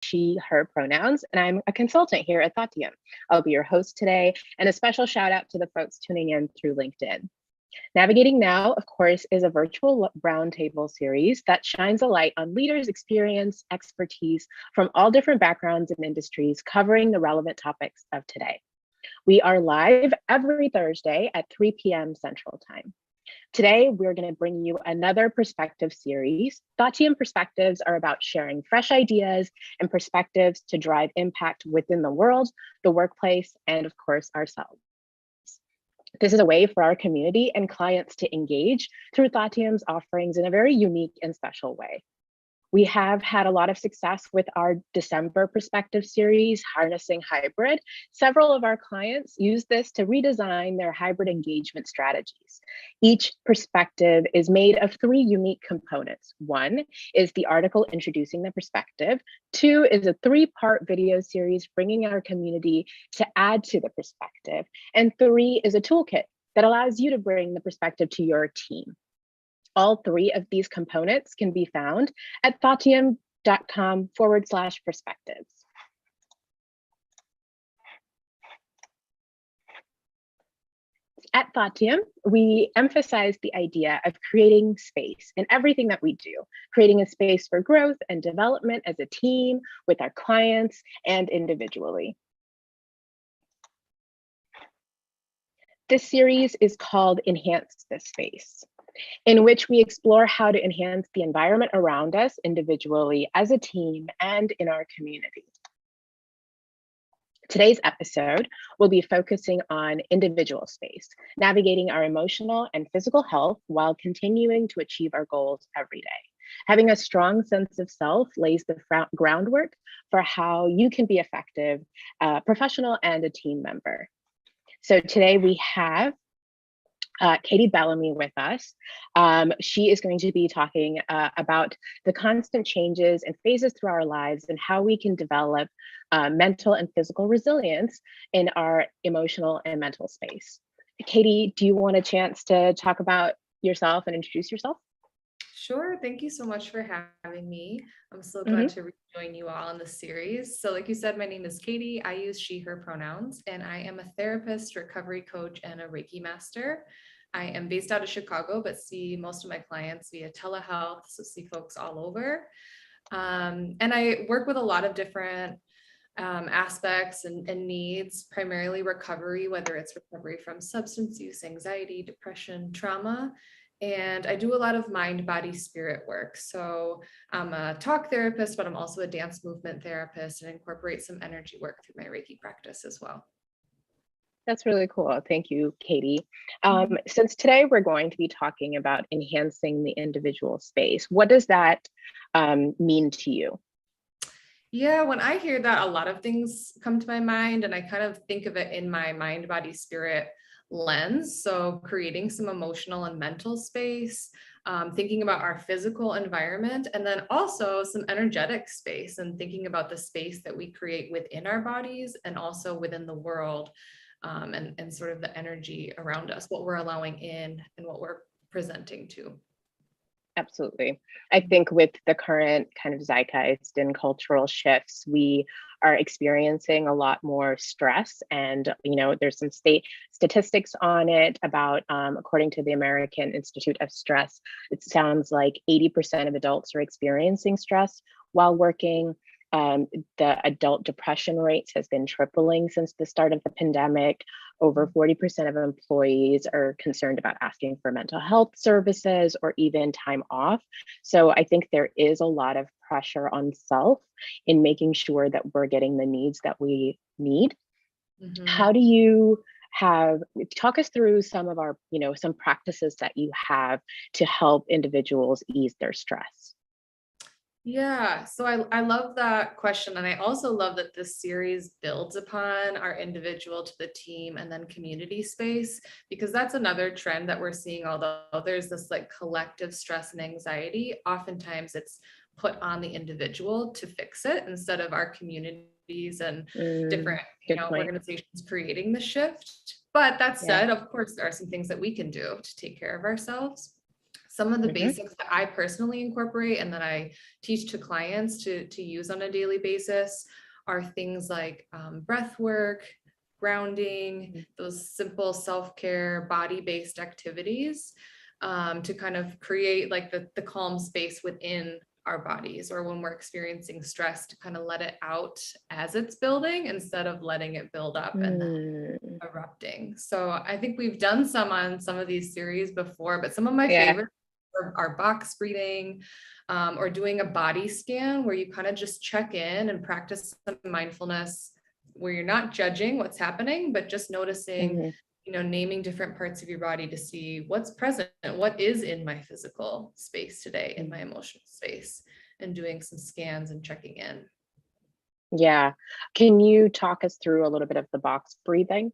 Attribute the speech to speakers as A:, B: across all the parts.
A: she, her pronouns, and I'm a consultant here at Thoughtium. I'll be your host today, and a special shout out to the folks tuning in through LinkedIn. Navigating Now, of course, is a virtual roundtable series that shines a light on leaders' experience, expertise from all different backgrounds and industries, covering the relevant topics of today. We are live every Thursday at 3 p.m. Central Time. Today, we're going to bring you another perspective series. Thoughtium perspectives are about sharing fresh ideas and perspectives to drive impact within the world, the workplace, and of course, ourselves. This is a way for our community and clients to engage through Thoughtium's offerings in a very unique and special way. We have had a lot of success with our December perspective series, Harnessing Hybrid. Several of our clients use this to redesign their hybrid engagement strategies. Each perspective is made of 3 unique components. 1 is the article introducing the perspective. 2 is a 3-part video series bringing our community to add to the perspective. And 3 is a toolkit that allows you to bring the perspective to your team. All 3 of these components can be found at thoughtium.com/perspectives. At Thoughtium, we emphasize the idea of creating space in everything that we do, creating a space for growth and development as a team, with our clients, and individually. This series is called Enhance This Space, in which we explore how to enhance the environment around us individually, as a team, and in our community. Today's episode will be focusing on individual space, navigating our emotional and physical health while continuing to achieve our goals every day. Having a strong sense of self lays the groundwork for how you can be effective professional and a team member. So today we have Katie Bellamy with us. She is going to be talking about the constant changes and phases through our lives and how we can develop mental and physical resilience in our emotional and mental space. Katie, do you want a chance to talk about yourself and introduce yourself?
B: Sure. Thank you so much for having me. I'm so glad to rejoin you all in this series. So like you said, my name is Katie. I use she, her pronouns, and I am a therapist, recovery coach, and a Reiki Master. I am based out of Chicago, but see most of my clients via telehealth, so see folks all over. And I work with a lot of different aspects and needs, primarily recovery, whether it's recovery from substance use, anxiety, depression, trauma. And I do a lot of mind, body, spirit work. So I'm a talk therapist, but I'm also a dance movement therapist and incorporate some energy work through my Reiki practice as well.
A: That's really cool. Thank you, Katie. Since today we're going to be talking about enhancing the individual space, what does that mean to you?
B: Yeah, when I hear that, a lot of things come to my mind, and I kind of think of it in my mind, body, spirit lens. So creating some emotional and mental space, thinking about our physical environment, and then also some energetic space, and thinking about the space that we create within our bodies and also within the world, and sort of the energy around us, what we're allowing in and what we're presenting to.
A: Absolutely. I think with the current kind of zeitgeist and cultural shifts, we are experiencing a lot more stress. And, there's some statistics on it about, according to the American Institute of Stress, it sounds like 80% of adults are experiencing stress while working. The adult depression rates has been tripling since the start of the pandemic. Over 40% of employees are concerned about asking for mental health services or even time off. So I think there is a lot of pressure on self in making sure that we're getting the needs that we need. How do you talk us through some of our, some practices that you have to help individuals ease their stress?
B: Yeah, so I love that question. And I also love that this series builds upon our individual to the team and then community space, because that's another trend that we're seeing. Although there's this like collective stress and anxiety, oftentimes it's put on the individual to fix it instead of our communities and different organizations creating the shift. But that said, of course, there are some things that we can do to take care of ourselves. Some of the basics that I personally incorporate and that I teach to clients to use on a daily basis are things like breath work, grounding, those simple self-care, body-based activities to kind of create like the calm space within our bodies, or when we're experiencing stress, to kind of let it out as it's building instead of letting it build up and then erupting. So I think we've done some on some of these series before, but some of my favorites are box breathing, or doing a body scan where you kind of just check in and practice some mindfulness where you're not judging what's happening, but just noticing, naming different parts of your body to see what's present, what is in my physical space today, in my emotional space, and doing some scans and checking in.
A: Yeah. Can you talk us through a little bit of the box breathing?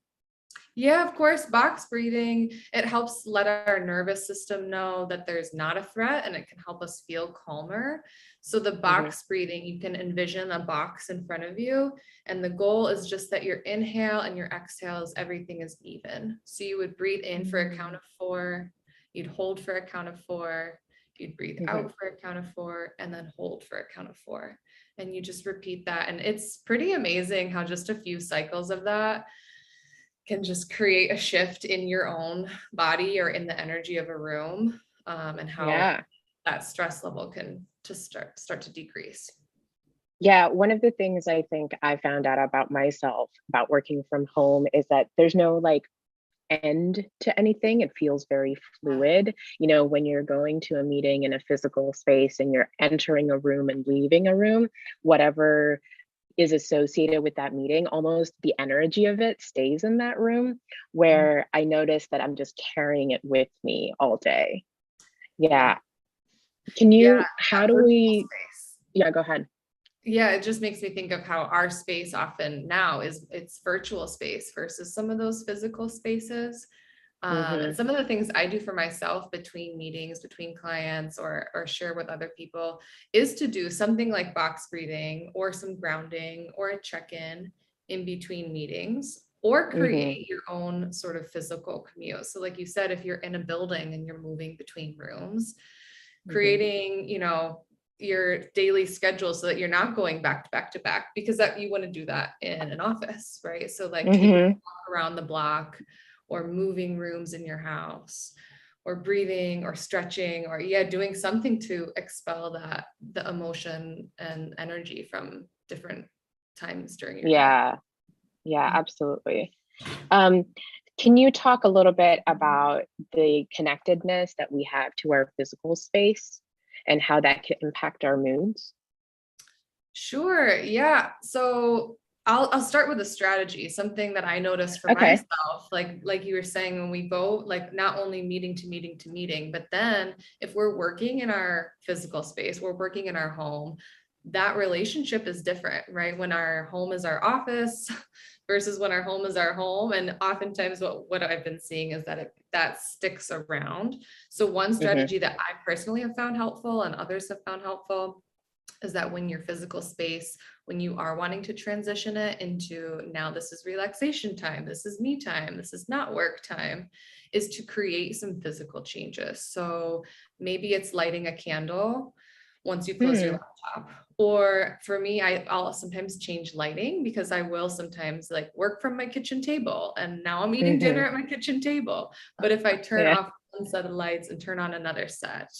B: Yeah, of course. Box breathing, it helps let our nervous system know that there's not a threat, and it can help us feel calmer. So the box breathing, you can envision a box in front of you, and the goal is just that your inhale and your exhales, everything is even. So you would breathe in for a count of 4, you'd hold for a count of 4, you'd breathe out for a count of 4, and then hold for a count of 4. And you just repeat that. And it's pretty amazing how just a few cycles of that can just create a shift in your own body or in the energy of a room, and how that stress level can just start to decrease.
A: Yeah, one of the things I think I found out about myself about working from home is that there's no like end to anything. It feels very fluid. When you're going to a meeting in a physical space and you're entering a room and leaving a room, whatever is associated with that meeting, almost the energy of it stays in that room, where I notice that I'm just carrying it with me all day. Yeah. Can you, how do we, go ahead.
B: Yeah, it just makes me think of how our space often now it's virtual space versus some of those physical spaces. And some of the things I do for myself between meetings, between clients, or share with other people, is to do something like box breathing or some grounding or a check-in in between meetings, or create your own sort of physical commute. So like you said, if you're in a building and you're moving between rooms, creating, your daily schedule so that you're not going back to back to back, because that you want to do that in an office, right? So like taking a walk around the block, or moving rooms in your house, or breathing or stretching, or doing something to expel the emotion and energy from different times during your day.
A: Yeah, absolutely. Can you talk a little bit about the connectedness that we have to our physical space and how that can impact our moods?
B: Sure. Yeah. So I'll start with a strategy, something that I noticed for myself, like you were saying, when we go like not only meeting to meeting to meeting, but then if we're working in our physical space, we're working in our home, that relationship is different, right? When our home is our office versus when our home is our home. And oftentimes what I've been seeing is that that sticks around. So one strategy that I personally have found helpful and others have found helpful is that when your physical space, when you are wanting to transition it into, now this is relaxation time, this is me time, this is not work time, is to create some physical changes. So maybe it's lighting a candle once you close your laptop. Or for me, I'll sometimes change lighting, because I will sometimes like work from my kitchen table, and now I'm eating dinner at my kitchen table. But if I turn off one set of lights and turn on another set,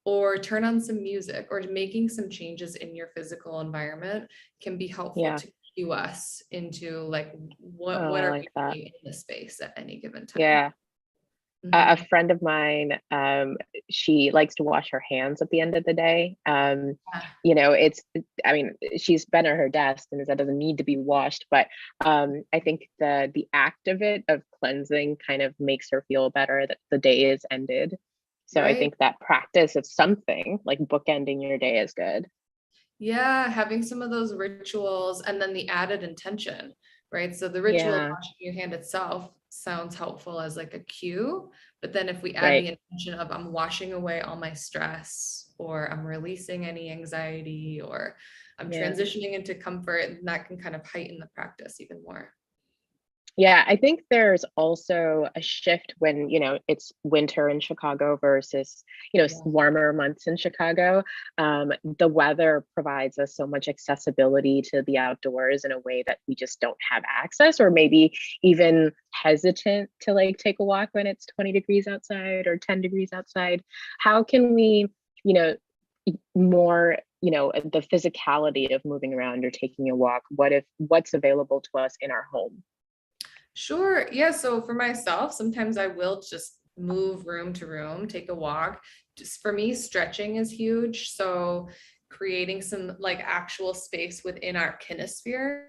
B: or turn on some music, or making some changes in your physical environment, can be helpful to cue us into like what are we doing in the space at any given time.
A: A friend of mine, she likes to wash her hands at the end of the day. She's been at her desk and that doesn't need to be washed, but I think the act of it, of cleansing, kind of makes her feel better that the day is ended. So I think that practice of something like bookending your day is good.
B: Yeah, having some of those rituals, and then the added intention, right? So the ritual of washing your hand itself sounds helpful as like a cue, but then if we add the intention of I'm washing away all my stress, or I'm releasing any anxiety, or I'm transitioning into comfort, and that can kind of heighten the practice even more.
A: Yeah, I think there's also a shift when, it's winter in Chicago versus,
B: Yeah.
A: warmer months in Chicago. The weather provides us so much accessibility to the outdoors in a way that we just don't have access, or maybe even hesitant to like take a walk when it's 20 degrees outside or 10 degrees outside. How can we, you know, more, the physicality of moving around or taking a walk? What's available to us in our home?
B: Sure. Yeah. So for myself, sometimes I will just move room to room, take a walk. Just for me, stretching is huge. So creating some like actual space within our kinesphere.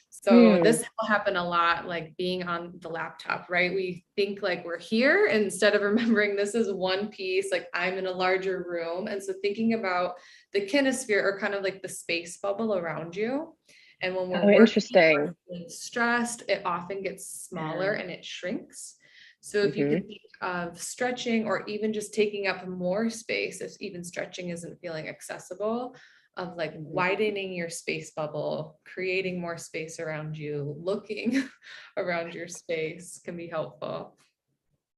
B: So
A: Hmm.
B: this will happen a lot, like being on the laptop, right? We think like we're here instead of remembering this is one piece, like I'm in a larger room. And so thinking about the kinesphere or kind of like the space bubble around you. And when we're
A: Oh,
B: working
A: interesting.
B: or feeling stressed, it often gets smaller
A: Yeah.
B: and it shrinks. So if you
A: Hmm.
B: can think of stretching or even just taking up more space, if even stretching isn't feeling accessible, of like
A: Hmm.
B: widening your space bubble, creating more space around you, looking around your space can be helpful.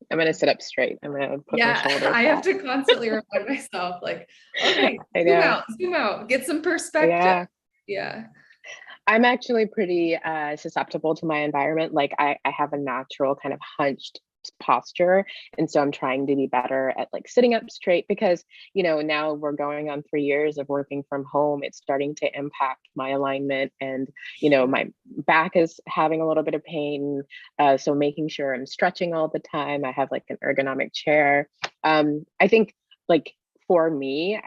A: I'm gonna sit up straight. I'm gonna put my
B: Yeah,
A: shoulders
B: I have
A: back.
B: to constantly remind myself, like, okay,
A: I know.
B: zoom out, get some perspective.
A: Yeah.
B: Yeah.
A: I'm actually pretty susceptible to my environment. Like I have a natural kind of hunched posture. And so I'm trying to be better at like sitting up straight because, now we're going on 3 years of working from home. It's starting to impact my alignment and,
B: Sure.
A: my back is having a little bit of pain. So making sure I'm stretching all the time. I have like an ergonomic chair. I think like for me,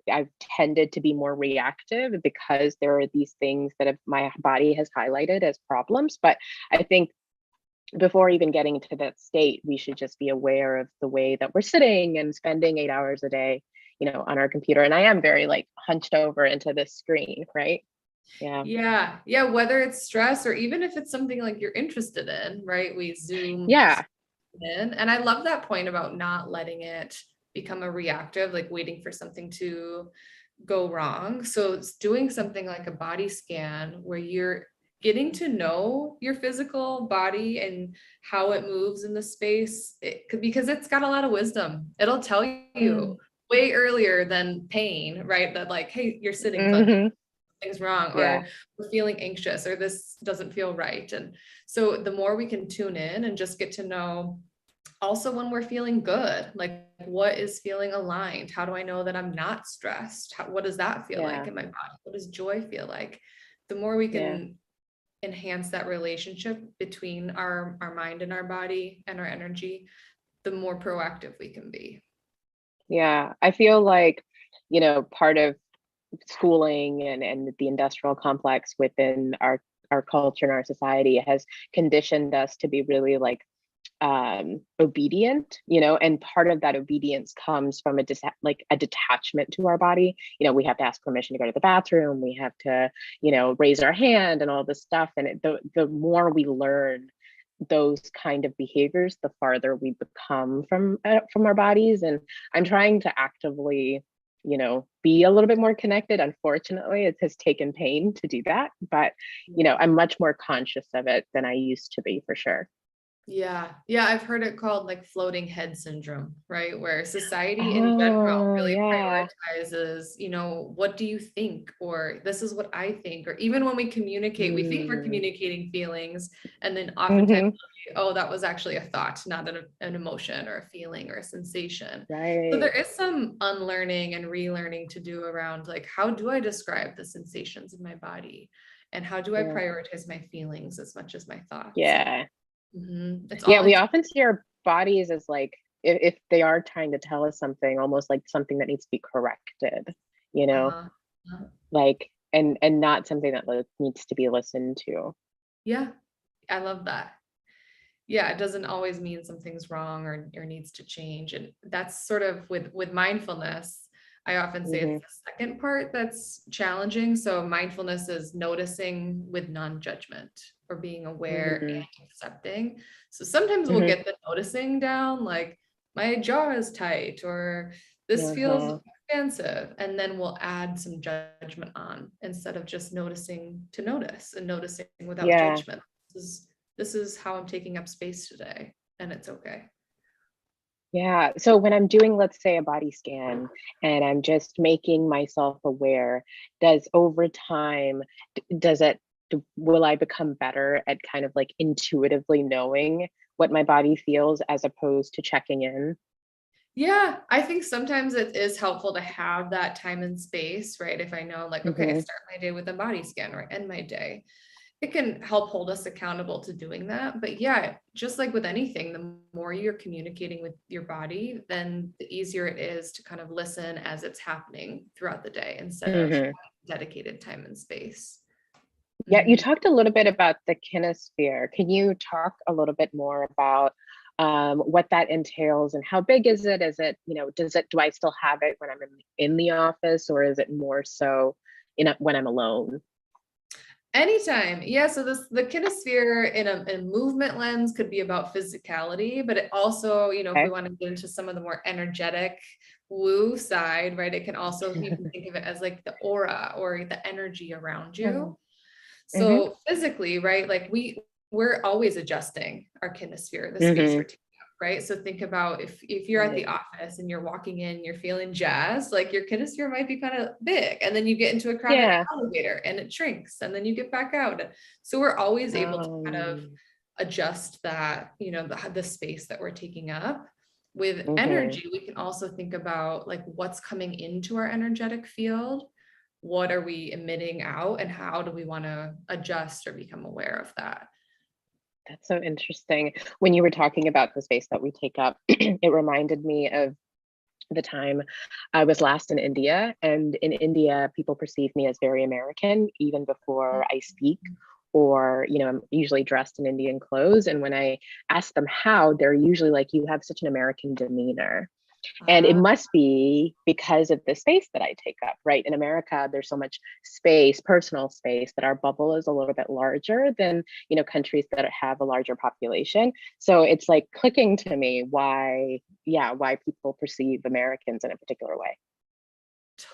A: I've tended to be more reactive because there are these things that my body has highlighted as problems. But I think before even getting to that state, we should just be aware of the way that we're sitting and spending 8 hours a day, on our computer. And I am very like hunched over into this screen, right? Yeah.
B: Yeah. Yeah. Whether it's stress or even if it's something like you're interested in, right? We zoom
A: Yeah.
B: in. And I love that point about not letting it become a reactive, like waiting for something to go wrong. So it's doing something like a body scan where you're getting to know your physical body and how it moves in the space because it's got a lot of wisdom. It'll tell you
A: Mm.
B: way earlier than pain, right? That like, hey, you're sitting funny,
A: Hmm.
B: things wrong,
A: Yeah.
B: or we're feeling anxious, or this doesn't feel right. And so the more we can tune in and just get to know also when we're feeling good, like what is feeling aligned? How do I know that I'm not stressed? What does that feel like
A: Yeah.
B: in my body? What does joy feel like? The more we
A: Yeah.
B: can enhance that relationship between our mind and our body and our energy, the more proactive we can be.
A: Yeah. I feel like, part of schooling and the industrial complex within our culture and our society has conditioned us to be really like obedient, and part of that obedience comes from like a detachment to our body. We have to ask permission to go to the bathroom, we have to, raise our hand and all this stuff. And the more we learn those kind of behaviors, the farther we become from our bodies. And I'm trying to actively, be a little bit more connected. Unfortunately, it has taken pain to do that, but I'm much more conscious of it than I used to be, for sure.
B: Yeah. Yeah. I've heard it called like floating head syndrome, right? Where society in general
A: Oh,
B: really
A: yeah.
B: prioritizes, what do you think? Or this is what I think. Or even when we communicate, we think we're
A: Mm.
B: communicating feelings. And then oftentimes,
A: Mhm.
B: oh, that was actually a thought, not an emotion or a feeling or a sensation. So
A: Right.
B: there is some unlearning and relearning to do around like, how do I describe the sensations in my body? And how do I
A: Yeah.
B: prioritize my feelings as much as my thoughts? And
A: Yeah.
B: it's
A: Yeah,
B: all
A: we often see our bodies as like, if they are trying to tell us something, almost like something that needs to be corrected, you know,
B: uh-huh. Uh-huh.
A: like, and not something that needs to be listened to.
B: Yeah, I love that. Yeah, it doesn't always mean something's wrong or needs to change. And that's sort of with mindfulness. I often say it's
A: Hmm.
B: the second part that's challenging. So mindfulness is noticing with non-judgment or being aware
A: Hmm.
B: and accepting. So sometimes we'll
A: Hmm.
B: get the noticing down, like my jaw is tight or this feels
A: Uh-huh.
B: expansive. And then we'll add some judgment on instead of just noticing to notice and noticing without
A: Yeah.
B: judgment. This is this is how I'm taking up space today, and it's okay.
A: Yeah. So when I'm doing, let's say, a body scan and I'm just making myself aware, does over time, does it, will I become better at kind of like intuitively knowing what my body feels as opposed to checking in?
B: Yeah, I think sometimes it is helpful to have that time and space, right? If I know, like, okay, I
A: Hmm.
B: start my day with a body scan or end my day, it can help hold us accountable to doing that. But yeah, just like with anything, the more you're communicating with your body, then the easier it is to kind of listen as it's happening throughout the day instead of
A: Hmm.
B: dedicated time and space.
A: Yeah, you
B: Mhm.
A: talked a little bit about the kinesphere. Can you talk a little bit more about what that entails and how big is it? Is it, does it, do I still have it when I'm in the office, or is it more so when I'm alone?
B: Anytime. Yeah. So the kinesphere in a movement lens could be about physicality, but it also, if we
A: Okay.
B: want to get into some of the more energetic woo side, right? It can also, you can think of it as like the aura or the energy around you.
A: Hmm.
B: So physically, right? Like we're always adjusting our kinesphere, the space we're
A: Hmm.
B: taking up, right? So think about if you're at the office and you're walking in, you're feeling jazzed, like your kinesphere might be kind of big, and then you get into a crowded
A: Yeah.
B: elevator and it shrinks, and then you get back out. So we're always able to kind of
A: Um,
B: adjust that, the space that we're taking up. With
A: hmm.
B: energy, we can also think about like what's coming into our energetic field, what are we emitting out, and how do we want to adjust or become aware of that.
A: That's so interesting. When you were talking about the space that we take up, it reminded me of the time I was last in India. And in India, people perceive me as very American, even before I speak, or, I'm usually dressed in Indian clothes. And when I ask them how, they're usually like, you have such an American demeanor. And it
B: Ah,
A: must be because of the space that I take up, right? In America, there's so much space, personal space, that our bubble is a little bit larger than, countries that have a larger population. So it's like clicking to me why, yeah, why people perceive Americans in a particular way.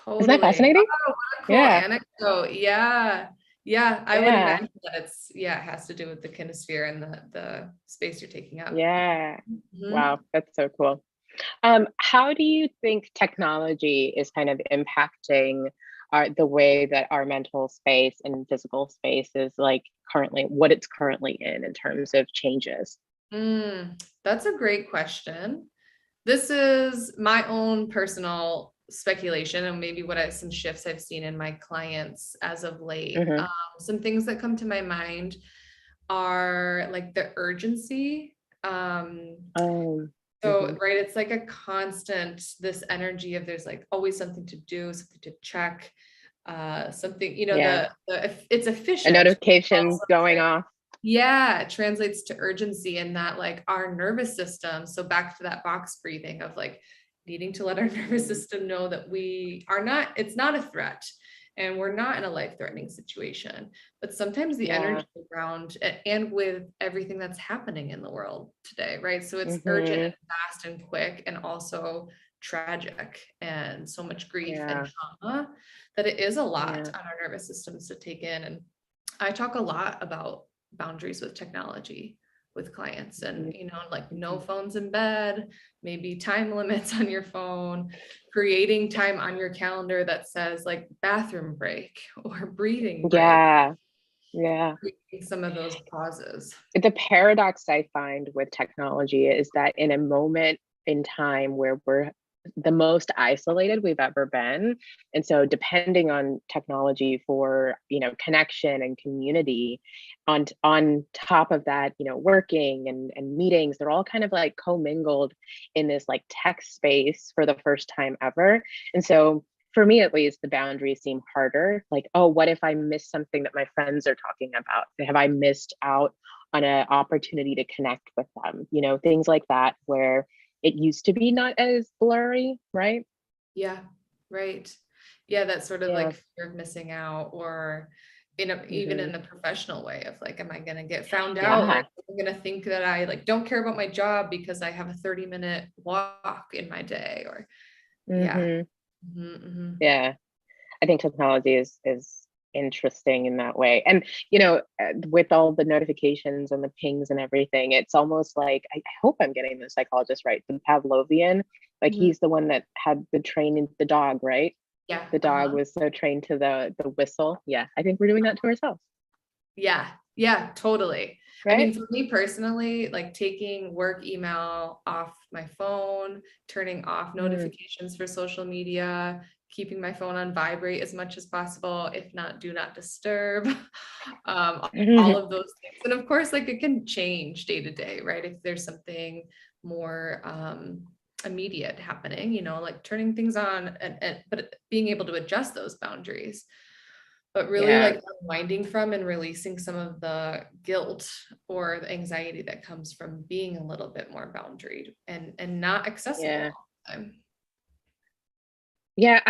A: Isn't that
B: totally.
A: fascinating?
B: Oh, what a cool
A: Yeah.
B: anecdote. Yeah. Yeah, I would
A: Yeah.
B: imagine that it has to do with the kinesphere and the space you're taking up.
A: Yeah.
B: Mhm.
A: Wow. That's so cool. How do you think technology is kind of impacting the way that our mental space and physical space is like currently, what it's currently in terms of changes?
B: That's a great question. This is my own personal speculation and maybe some shifts I've seen in my clients as of late.
A: Hmm.
B: Some things that come to my mind are like the urgency. So,
A: Hmm.
B: right, it's like a constant, this energy of there's like always something to do, something to check, something,
A: Yeah.
B: it's
A: A
B: efficient.
A: notification
B: Also,
A: going off.
B: yeah, it translates to urgency in that like our nervous system. So back to that box breathing of like needing to let our nervous
A: Mm.
B: system know that we are not, it's not a threat and we're not in a life-threatening situation. But sometimes the
A: Yeah.
B: energy around and with everything that's happening in the world today, right? So it's urgent
A: Hmm.
B: and fast and quick and also tragic and so much grief and
A: Yeah.
B: trauma that it is a lot
A: Yeah.
B: on our nervous systems to take in. And I talk a lot about boundaries with technology with clients and like no
A: Hmm.
B: phones in bed, maybe time limits on your phone, creating time on your calendar that says like bathroom break or breathing break,
A: Yeah. Yeah.
B: creating some of those pauses.
A: The paradox I find with technology is that in a moment in time where we're the most isolated we've ever been, and so depending on technology for connection and community, on top of that, working and meetings, they're all kind of like commingled in this like tech space for the first time ever. And so for me at least, the boundaries seem harder. Like, oh, what if I miss something that my friends are talking about? Have I missed out on an opportunity to connect with them? Things like that, where it used to be not as blurry, right?
B: Yeah, right. Yeah, that sort of
A: Yeah.
B: like fear of missing out, or even
A: Hmm.
B: in a professional way of like, am I gonna get found out, or
A: Yeah.
B: am I gonna think that I like don't care about my job because I have a 30-minute walk in my day, or yeah.
A: Hmm.
B: Mhm, mhm.
A: Yeah. I think technology is interesting in that way. And, with all the notifications and the pings and everything, it's almost like, I hope I'm getting the psychologist right, the Pavlovian, like
B: Mhm.
A: he's the one that had the training, the dog, right?
B: Yeah.
A: The dog was so trained to the whistle. Yeah, I think we're doing that to ourselves,
B: Yeah. Yeah, totally. I mean,
A: right?
B: for me personally, like taking work email off my phone, turning off
A: Mm.
B: notifications for social media, keeping my phone on vibrate as much as possible, if not do not disturb, all of those things. And of course, like it can change day to day, right? If there's something more immediate happening, like turning things on but being able to adjust those boundaries. But really
A: Yeah,
B: like unwinding from and releasing some of the guilt or the anxiety that comes from being a little bit more boundaried and not accessible
A: yeah.
B: all the time.
A: Yeah,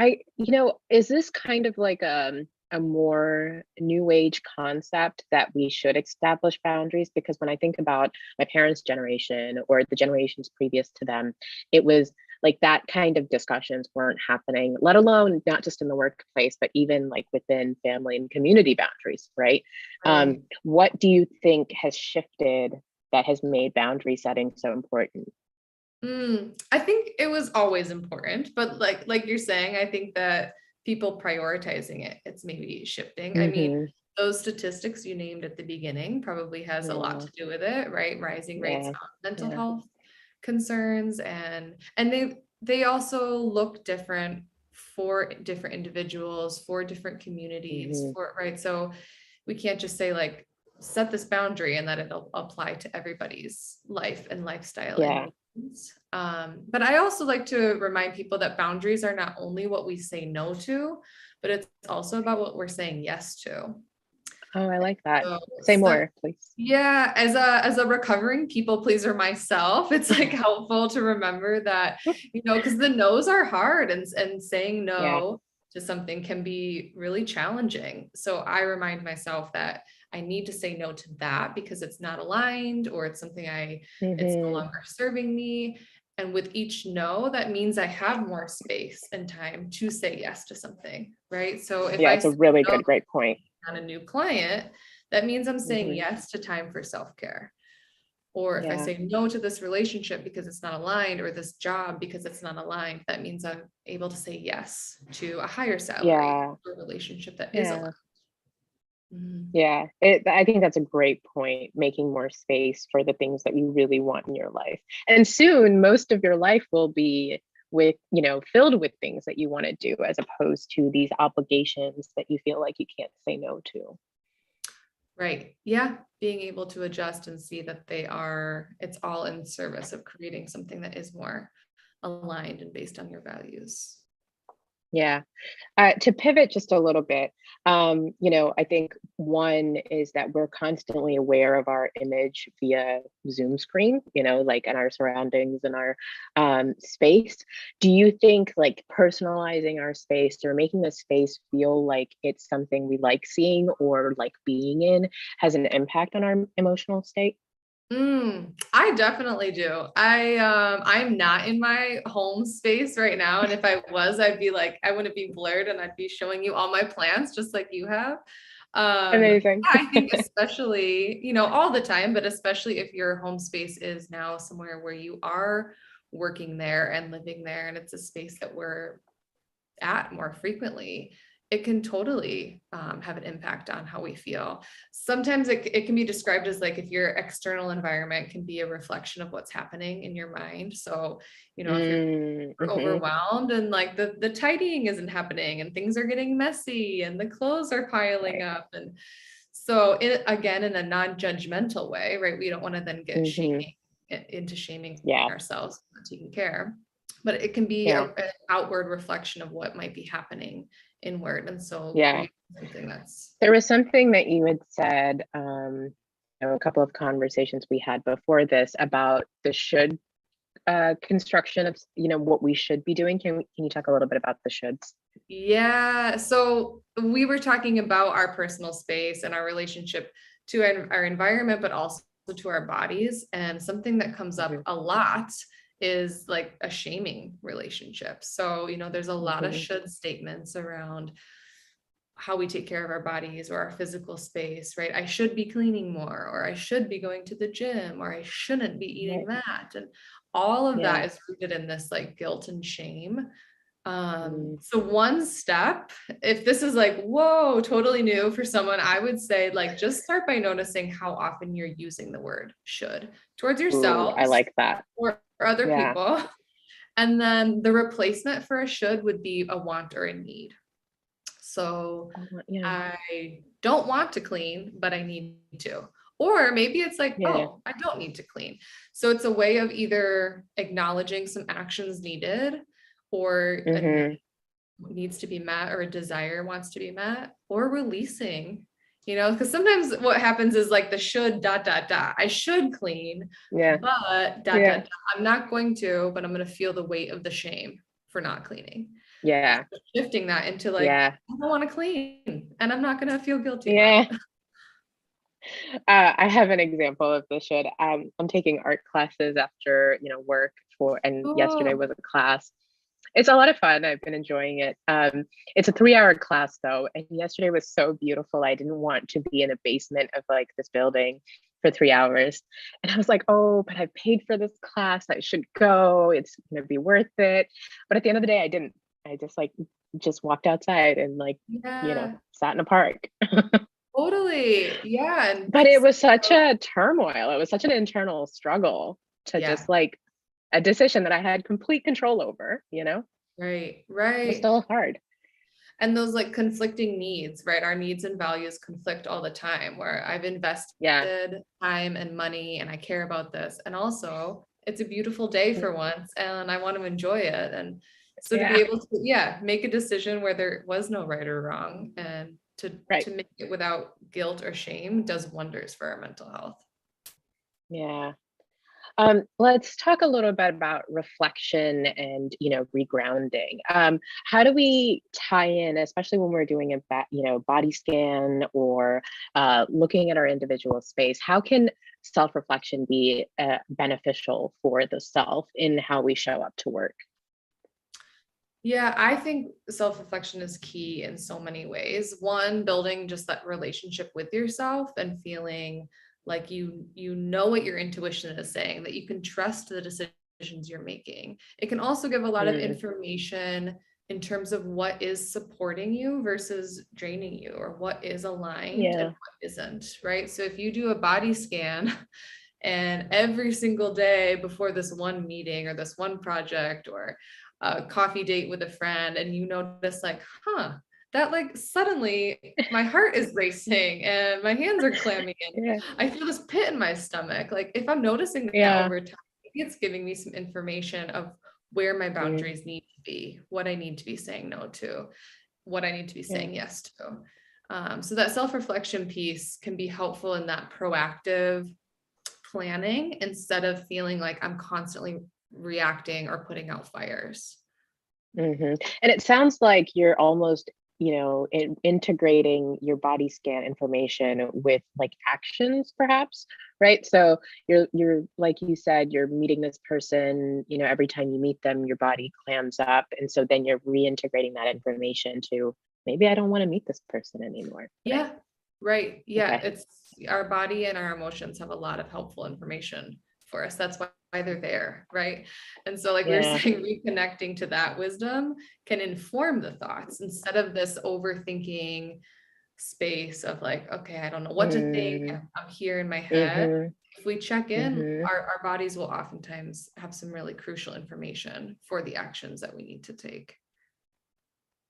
A: is this kind of like a more new age concept that we should establish boundaries? Because when I think about my parents' generation or the generations previous to them, it was like that kind of discussions weren't happening, let alone not just in the workplace, but even like within family and community boundaries, right?
B: Right.
A: What do you think has shifted that has made boundary setting so important?
B: I think it was always important, but like you're saying, I think that people prioritizing it's maybe shifting. I mean,
A: Mm-hmm.
B: those statistics you named at the beginning probably has a lot
A: Yeah,
B: to do with it, right? Rising rates
A: yeah,
B: on mental
A: yeah.
B: health concerns and they also look different for different individuals, for different communities,
A: Mm-hmm.
B: for right. So we can't just say like set this boundary and that it'll apply to everybody's life and lifestyle and
A: Yeah.
B: needs. But I also like to remind people that boundaries are not only what we say no to, but it's also about what we're saying yes to.
A: Oh, I like that.
B: So
A: Say more, please.
B: yeah, as a recovering people pleaser myself, it's like helpful to remember that, because the no's are hard and saying
A: Yeah.
B: no to something can be really challenging. So I remind myself that I need to say no to that because it's not aligned or it's something it's no
A: Hmm.
B: longer serving me. And with each no, that means I have more space and time to say yes to something, right? So if
A: Yeah,
B: I
A: it's a
B: say
A: really
B: no
A: good, great point.
B: on a new client, that means I'm saying
A: Hmm.
B: yes to time for self-care. Or if I
A: Yeah.
B: say no to this relationship because it's not aligned, or this job because it's not aligned, that means I'm able to say yes to a higher salary,
A: Yeah.
B: or a relationship that is aligned.
A: Yeah.
B: Mhm.
A: Yeah. I think that's a great point, making more space for the things that you really want in your life. And soon, most of your life will be filled with things that you want to do as opposed to these obligations that you feel like you can't say no to.
B: Right. Yeah. Being able to adjust and see that it's all in service of creating something that is more aligned and based on your values.
A: Yeah. To pivot just a little bit, I think one is that we're constantly aware of our image via Zoom screen, like in our surroundings and our space. Do you think like personalizing our space or making the space feel like it's something we like seeing or like being in has an impact on our emotional state?
B: I definitely do. I'm not in my home space right now. And if I was, I'd be like, I wouldn't be blurred and I'd be showing you all my plants just like you have.
A: Amazing.
B: Yeah, I think especially, all the time, but especially if your home space is now somewhere where you are working there and living there, and it's a space that we're at more frequently, it can totally have an impact on how we feel. Sometimes it can be described as like if your external environment can be a reflection of what's happening in your mind. So, if you're
A: Mm-hmm.
B: overwhelmed and like the tidying isn't happening and things are getting messy and the clothes are piling
A: Right.
B: up. And so again, in a non-judgmental way, right? We don't want to then get
A: Mm-hmm.
B: into shaming
A: Yeah.
B: ourselves, not taking care, but it can be
A: Yeah.
B: an outward reflection of what might be happening inward. And so
A: Yeah.
B: create something that's
A: There was something that you had said, a couple of conversations we had before this about the should construction of, what we should be doing. Can you talk a little bit about the shoulds?
B: yeah. So we were talking about our personal space and our relationship to our environment, but also to our bodies. And something that comes up
A: Hmm.
B: a lot is like a shaming relationship. So, there's a lot of
A: Hmm.
B: should statements around how we take care of our bodies or our physical space, right? I should be cleaning more, or I should be going to the gym, or I shouldn't be eating that. And all of that is rooted in this like guilt and shame. So one step, if this is like, whoa, totally new for someone, I would say like, just start by noticing how often you're using the word should towards yourself.
A: I like that.
B: Or other people. And then the replacement for a should would be a want or a need. So I don't want to clean, but I need to. Or maybe it's like, oh, I don't need to clean. So it's a way of either acknowledging some actions needed, or a need needs to be met, or a desire wants to be met, or releasing, you know, because sometimes what happens is like the should ... I should clean, but ... I'm not going to, but I'm going to feel the weight of the shame for not cleaning. So shifting that into like, I don't want to clean and I'm not going to feel guilty.
A: I have an example of the should. I'm taking art classes after, work and yesterday was a class. It's a lot of fun. I've been enjoying it. It's a 3-hour class though. And yesterday was so beautiful. I didn't want to be in a basement of like this building for 3 hours. And I was like, oh, but I paid for this class. I should go. It's going to be worth it. But at the end of the day, I didn't. I just walked outside and sat in a park.
B: Totally. Yeah.
A: But it was such a turmoil. It was such an internal struggle to just like a decision that I had complete control over,
B: Right.
A: It's still hard.
B: And those like conflicting needs, right? Our needs and values conflict all the time, where I've invested time and money and I care about this. And also it's a beautiful day for once and I want to enjoy it. And so to be able to, make a decision where there was no right or wrong, and to make it without guilt or shame does wonders for our mental health.
A: Yeah. Let's talk a little bit about reflection and, regrounding. How do we tie in, especially when we're doing a body scan or looking at our individual space? How can self-reflection be beneficial for the self in how we show up to work?
B: Yeah, I think self-reflection is key in so many ways. One, building just that relationship with yourself and feeling like you know what your intuition is saying, that you can trust the decisions you're making. It can also give a lot of information in terms of what is supporting you versus draining you, or what is aligned and what isn't, right? So if you do a body scan and every single day before this one meeting or this one project or a coffee date with a friend, and you notice like, that like suddenly my heart is racing and my hands are clammy and I feel this pit in my stomach. Like if I'm noticing that over time, maybe it's giving me some information of where my boundaries need to be, what I need to be saying no to, what I need to be saying yes to. So that self-reflection piece can be helpful in that proactive planning, instead of feeling like I'm constantly reacting or putting out fires.
A: And it sounds like you're almost, integrating your body scan information with like actions, perhaps, right? So you're like you said, you're meeting this person, every time you meet them, your body clams up. And so then you're reintegrating that information to, maybe I don't want to meet this person anymore.
B: Right. It's our body and our emotions have a lot of helpful information for us. That's why they're there, right? And so like we were saying, reconnecting to that wisdom can inform the thoughts, instead of this overthinking space of like, okay, I don't know what to think, I'm here in my head. If we check in, our bodies will oftentimes have some really crucial information for the actions that we need to take.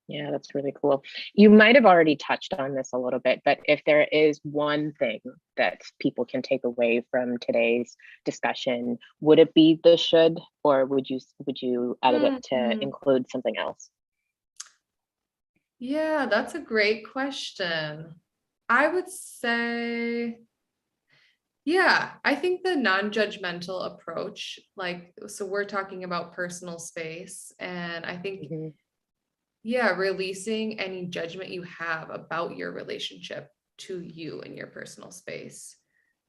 A: Yeah, that's really cool. You might have already touched on this a little bit, but if there is one thing that people can take away from today's discussion, would it be the should, or would you edit it to include something else?
B: Yeah, that's a great question. I would say, I think the non-judgmental approach, like, so we're talking about personal space, and I think releasing any judgment you have about your relationship to you and your personal space.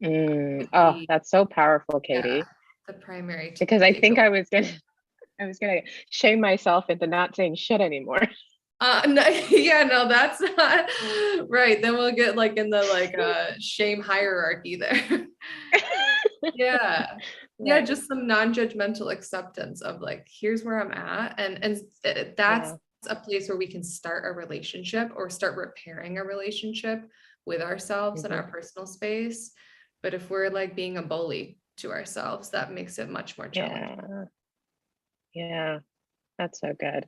A: Oh, that's so powerful, Katie.
B: The primary,
A: because I think I was gonna shame myself into not saying shit anymore.
B: No, yeah, no, that's not right. Then we'll get like in the like shame hierarchy there. Yeah. Yeah,
A: Right.
B: just some non-judgmental acceptance of like, here's where I'm at. And that's
A: Yeah.
B: a place where we can start a relationship or start repairing a relationship with ourselves and
A: Mhm.
B: our personal space. But if we're like being a bully to ourselves, that makes it much more challenging.
A: Yeah. Yeah. That's so good.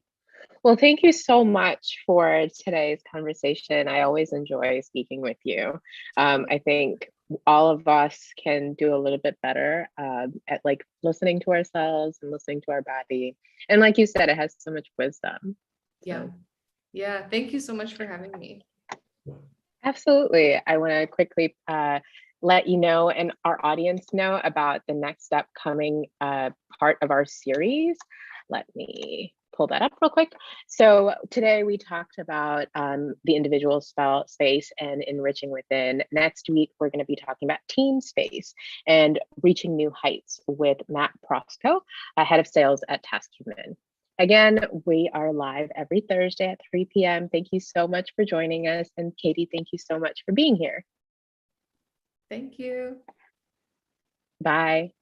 A: Well, thank you so much for today's conversation. I always enjoy speaking with you. I think all of us can do a little bit better at like listening to ourselves and listening to our body. And like you said, it has so much wisdom.
B: Yeah.
A: So
B: Yeah. Thank you so much for having me.
A: absolutely. I want to quickly let you know and our audience know about the next upcoming part of our series. Let me pull that up real quick. So today we talked about the individual space and enriching within. Next week, we're going to be talking about team space and reaching new heights with Matt Prosco, head of sales at Task Human. Again, we are live every Thursday at 3 p.m. Thank you so much for joining us. And Katie, thank you so much for being here.
B: Thank you.
A: Bye.